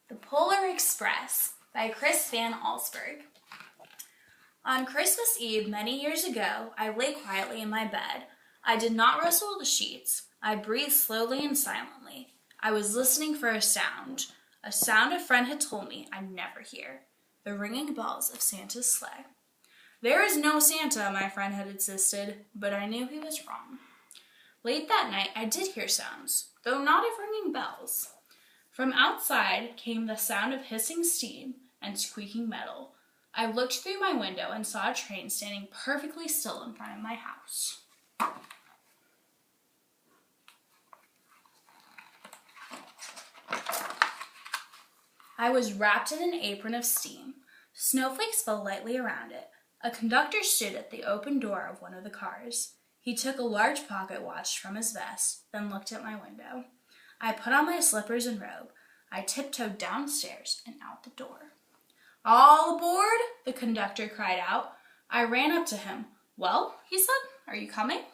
The Polar Express by Chris Van Allsburg. On Christmas Eve many years ago, I lay quietly in my bed. I did not rustle the sheets. I breathed slowly and silently. I was listening for a sound a friend had told me I'd never hear, the ringing bells of Santa's sleigh. There is no Santa, my friend had insisted, but I knew he was wrong. Late that night, I did hear sounds, though not of ringing bells. From outside came the sound of hissing steam and squeaking metal. I looked through my window and saw a train standing perfectly still in front of my house. I was wrapped in an apron of steam. Snowflakes fell lightly around it. A conductor stood at the open door of one of the cars. He took a large pocket watch from his vest, then looked at my window. I put on my slippers and robe. I tiptoed downstairs and out the door. "All aboard!" the conductor cried out. I ran up to him. "Well," he said, "are you coming?"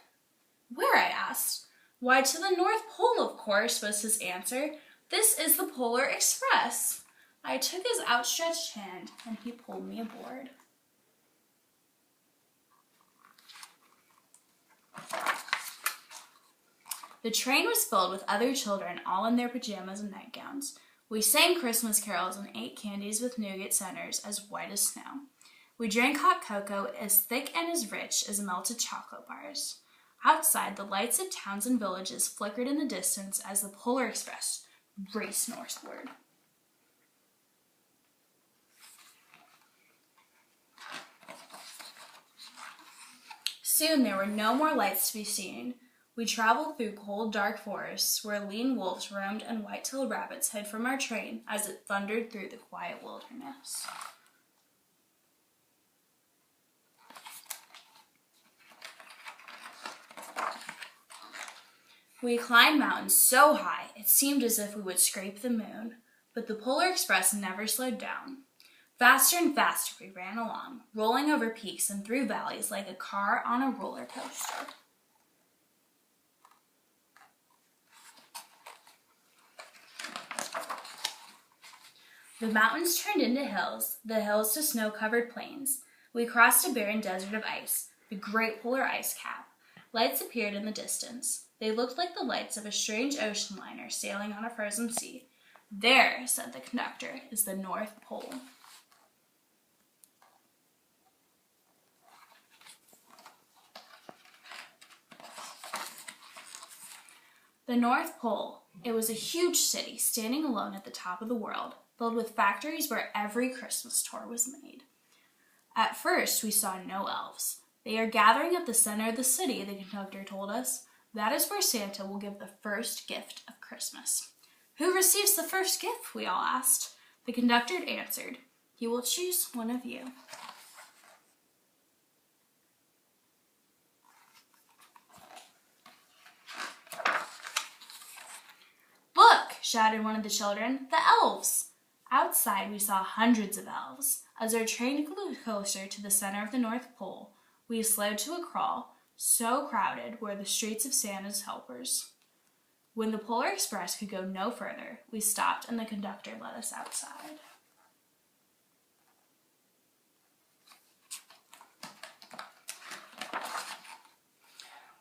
"Where?" I asked. "Why, to the North Pole, of course," was his answer. "This is the Polar Express." I took his outstretched hand, and he pulled me aboard. The train was filled with other children, all in their pajamas and nightgowns. We sang Christmas carols and ate candies with nougat centers as white as snow. We drank hot cocoa as thick and as rich as melted chocolate bars. Outside, the lights of towns and villages flickered in the distance as the Polar Express raced northward. Soon there were no more lights to be seen. We traveled through cold, dark forests where lean wolves roamed and white-tailed rabbits hid from our train as it thundered through the quiet wilderness. We climbed mountains so high it seemed as if we would scrape the moon, but the Polar Express never slowed down. Faster and faster we ran along, rolling over peaks and through valleys like a car on a roller coaster. The mountains turned into hills, the hills to snow-covered plains. We crossed a barren desert of ice, the great polar ice cap. Lights appeared in the distance. They looked like the lights of a strange ocean liner sailing on a frozen sea. "There," said the conductor, "is the North Pole." The North Pole. It was a huge city standing alone at the top of the world, filled with factories where every Christmas toy was made. At first, we saw no elves. "They are gathering at the center of the city," the conductor told us. "That is where Santa will give the first gift of Christmas." "Who receives the first gift?" we all asked. The conductor answered, "He will choose one of you." "Look!" shouted one of the children. "The elves!" Outside, we saw hundreds of elves. As our train flew closer to the center of the North Pole, we slowed to a crawl. So crowded were the streets of Santa's helpers. When the Polar Express could go no further, we stopped and the conductor let us outside.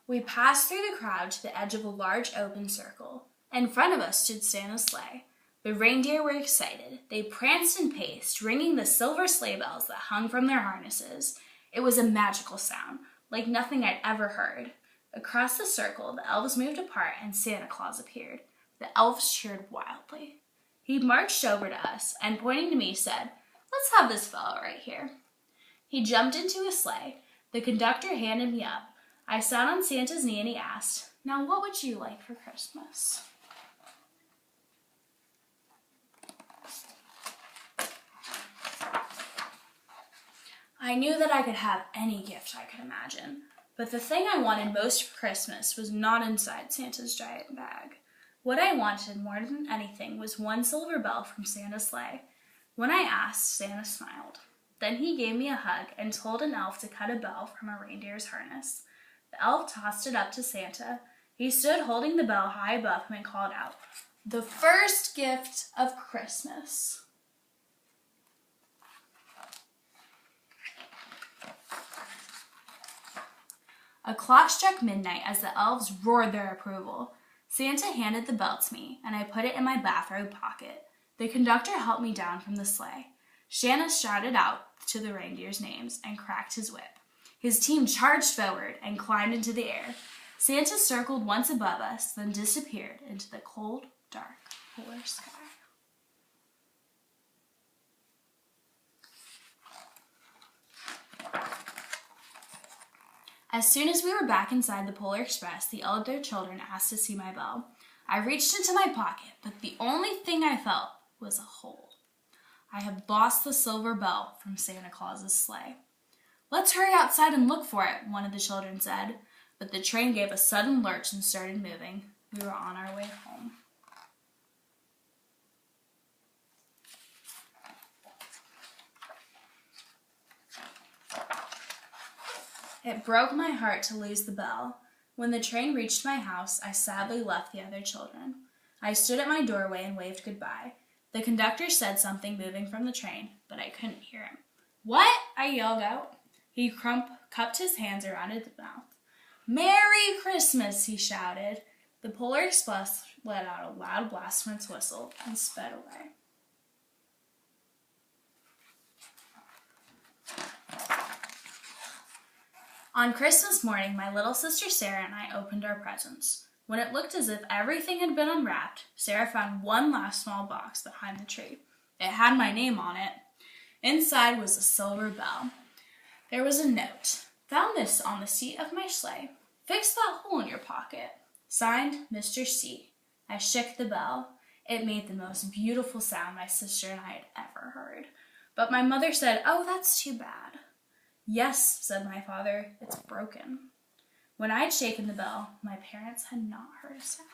We passed through the crowd to the edge of a large open circle. In front of us stood Santa's sleigh. The reindeer were excited. They pranced and paced, ringing the silver sleigh bells that hung from their harnesses. It was a magical sound, like nothing I'd ever heard. Across the circle, the elves moved apart and Santa Claus appeared. The elves cheered wildly. He marched over to us and, pointing to me, said, "Let's have this fellow right here." He jumped into a sleigh. The conductor handed me up. I sat on Santa's knee and he asked, "Now what would you like for Christmas?" I knew that I could have any gift I could imagine, but the thing I wanted most for Christmas was not inside Santa's giant bag. What I wanted more than anything was one silver bell from Santa's sleigh. When I asked, Santa smiled. Then he gave me a hug and told an elf to cut a bell from a reindeer's harness. The elf tossed it up to Santa. He stood holding the bell high above him and called out, The first gift of Christmas. A clock struck midnight as the elves roared their approval. Santa handed the bell to me, and I put it in my bathrobe pocket. The conductor helped me down from the sleigh. Santa shouted out to the reindeers' names and cracked his whip. His team charged forward and climbed into the air. Santa circled once above us, then disappeared into the cold, dark, polar sky. As soon as we were back inside the Polar Express, the elder children asked to see my bell. I reached into my pocket, but the only thing I felt was a hole. I had lost the silver bell from Santa Claus's sleigh. "Let's hurry outside and look for it," one of the children said, but the train gave a sudden lurch and started moving. We were on our way home. It broke my heart to lose the bell. When the train reached my house, I sadly left the other children. I stood at my doorway and waved goodbye. The conductor said something moving from the train, but I couldn't hear him. "What?" I yelled out. He cupped his hands around his mouth. "Merry Christmas," he shouted. The Polar Express let out a loud blast from its whistle and sped away. On Christmas morning, my little sister Sarah and I opened our presents. When it looked as if everything had been unwrapped, Sarah found one last small box behind the tree. It had my name on it. Inside was a silver bell. There was a note. "Found this on the seat of my sleigh. Fix that hole in your pocket. Signed, Mr. C." I shook the bell. It made the most beautiful sound my sister and I had ever heard. But my mother said, "Oh, that's too bad." "Yes," said my father, "it's broken." When I had shaken the bell, my parents had not heard a sound.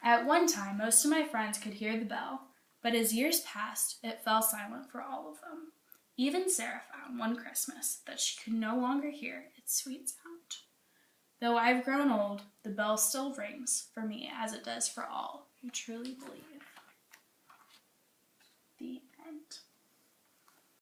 At one time, most of my friends could hear the bell, but as years passed, it fell silent for all of them. Even Sarah found one Christmas that she could no longer hear its sweet sound. Though I've grown old, the bell still rings for me as it does for all who truly believe.